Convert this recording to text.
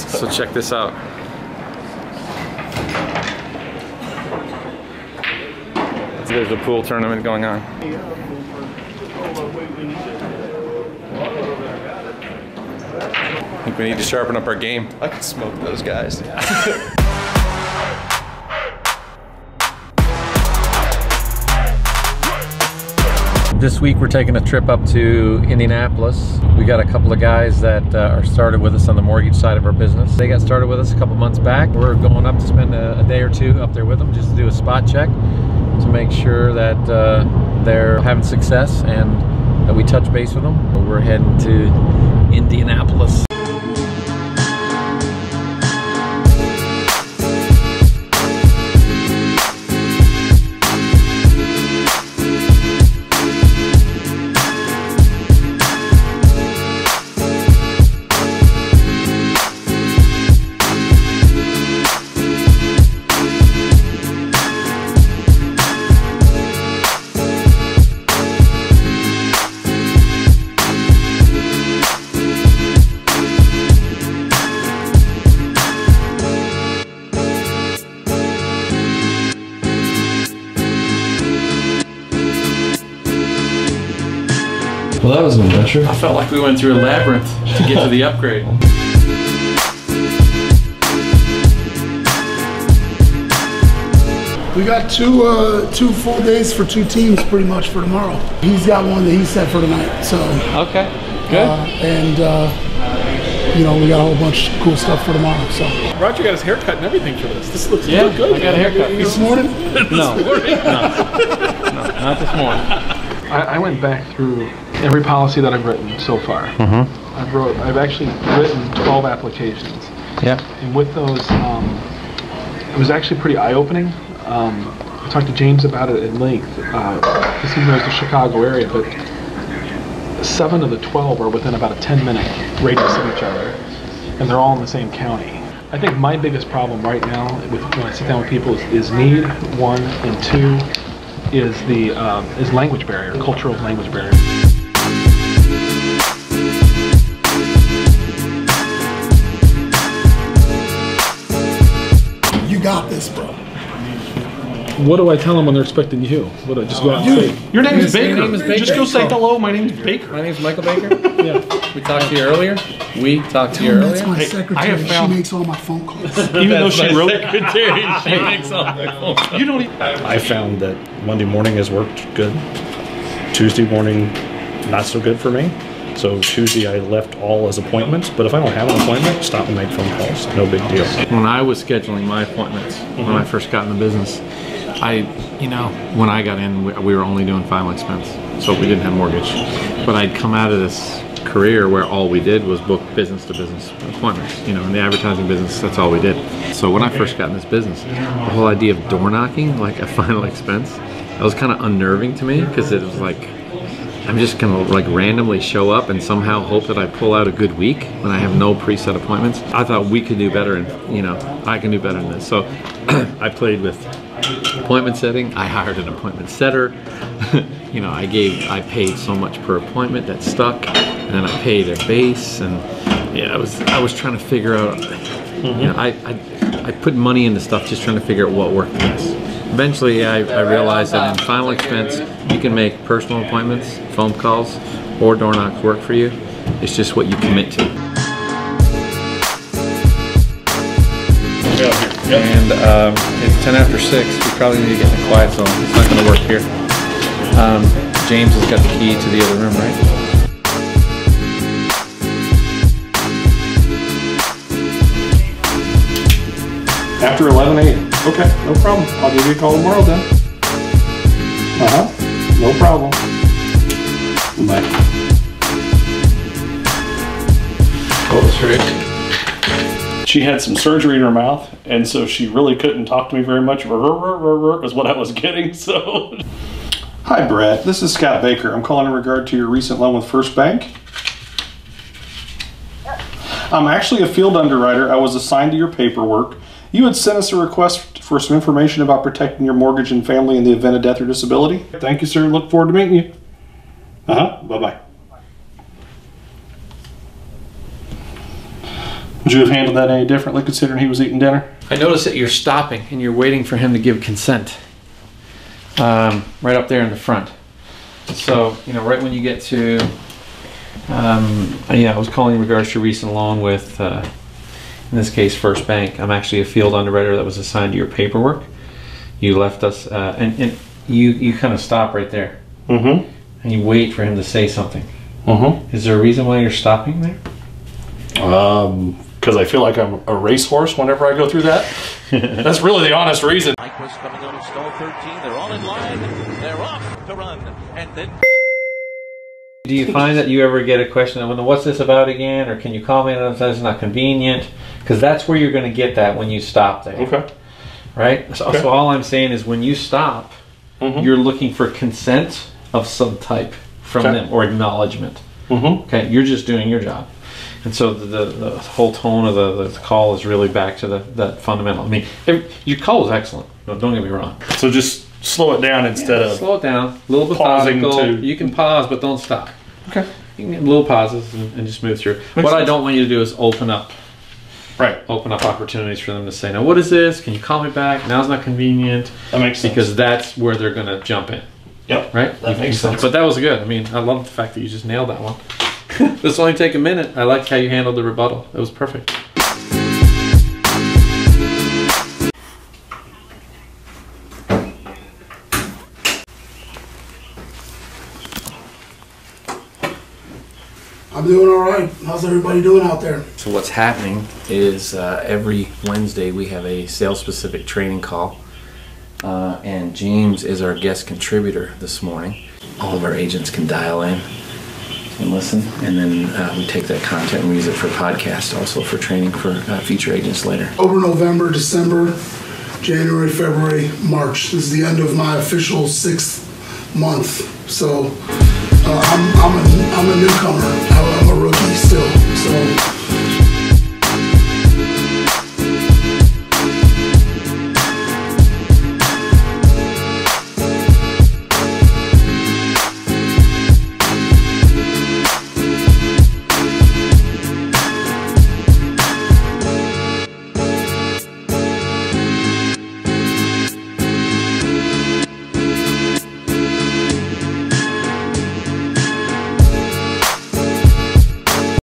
So check this out. There's a pool tournament going on. I think we need to sharpen up our game. I could smoke those guys. This week we're taking a trip up to Indianapolis. We got a couple of guys that are started with us on the mortgage side of our business. They got started with us a couple months back. We're going up to spend a day or two up there with them just to do a spot check to make sure that they're having success and that we touch base with them. We're heading to Indianapolis. Well, that was an adventure. I felt like we went through a labyrinth to get to the upgrade. We got two full days for two teams pretty much for tomorrow. He's got one that he set for tonight, so. Okay, good. You know, we got a whole bunch of cool stuff for tomorrow, so. Roger got his haircut and everything for this. This looks Yeah, good. I got a haircut. This morning? No, not this morning. I went back through every policy that I've written so far. I've actually written 12 applications. Yeah. And with those, it was actually pretty eye-opening. I talked to James about it at length. This he knows the Chicago area, but 7 of the 12 are within about a 10-minute radius of each other, and they're all in the same county. I think my biggest problem right now, when I sit down with people, is need, 1, and 2, is the language barrier, cultural language barrier. You got this, bro. What do I tell them when they're expecting you? What do I just go out and say? Your name is Baker. Your name is Baker. Just go say hello. My name's Baker. My name's Michael Baker. Yeah. We talked to you earlier. That's my secretary. She makes all my phone calls. Even though she wrote secretary, she makes all my phone calls. You don't even. I found that Monday morning has worked good. Tuesday morning, not so good for me. So Tuesday I left all as appointments, but if I don't have an appointment, stop and make phone calls. No big deal. When I was scheduling my appointments, when I first got in the business, when I got in, we were only doing final expense, so we didn't have mortgage. But I'd come out of this career where all we did was book business-to-business appointments. You know, in the advertising business, that's all we did. So when I first got in this business, the whole idea of door knocking, like a final expense, that was kind of unnerving to me, because it was like, I'm just gonna like randomly show up and somehow hope that I pull out a good week when I have no preset appointments. I thought we could do better, and I can do better than this. So I played with appointment setting. I hired an appointment setter. I paid so much per appointment that stuck, and then I paid a base, and I was trying to figure out. I put money into stuff just trying to figure out what worked best. Eventually, I realized that in final expense, you can make personal appointments, phone calls, or door knocks work for you. It's just what you commit to. And it's 10 after 6. We probably need to get in a quiet zone. It's not going to work here. James has got the key to the other room, right? After 11 a.m. Okay, no problem. I'll give you a call tomorrow then. No problem. Bye. Oh, sorry. She had some surgery in her mouth, and so she really couldn't talk to me very much. Was what I was getting, so. Hi, Brett. This is Scott Baker. I'm calling in regard to your recent loan with First Bank. I'm actually a field underwriter. I was assigned to your paperwork. You had sent us a request for some information about protecting your mortgage and family in the event of death or disability. Thank you, sir. Look forward to meeting you. Bye-bye. Would you have handled that any differently considering he was eating dinner? I noticed that you're stopping and you're waiting for him to give consent. Right up there in the front. So, you know, right when you get to, yeah, I was calling in regards to recent loan with, in this case, First Bank. I'm actually a field underwriter that was assigned to your paperwork. You left us, and you kind of stop right there. Mm-hmm. And you wait for him to say something. Mm-hmm. Is there a reason why you're stopping there? Because I feel like I'm a racehorse whenever I go through that. That's really the honest reason. Nyquist coming out of stall 13. They're all in line. They're off to run. And then... Do you find that you ever get a question of, what's this about again? Or can you call me on that it's not convenient? Because that's where you're going to get that when you stop there. Okay. Right? So, so all I'm saying is when you stop, you're looking for consent of some type from them or acknowledgement. Okay? You're just doing your job. And so the whole tone of the call is really back to that fundamental. I mean, your call was excellent. No, don't get me wrong. So just slow it down instead of slow it down. A little bit pausing. You can pause, but don't stop. Okay. You can get little pauses and just move through. What I don't want you to do is open up. Right. Open up opportunities for them to say, now what is this? Can you call me back? Now's not convenient. That makes sense. Because that's where they're going to jump in. Yep. Right? That makes sense. But that was good. I mean, I love the fact that you just nailed that one. This only take a minute. I liked how you handled the rebuttal. It was perfect. I'm doing all right. How's everybody doing out there? So what's happening is every Wednesday we have a sales-specific training call, and James is our guest contributor this morning. All of our agents can dial in and listen, and then we take that content and we use it for podcast, also for training for future agents later. Over November, December, January, February, March. This is the end of my official 6th month. So I'm a newcomer. I'm a rookie still. So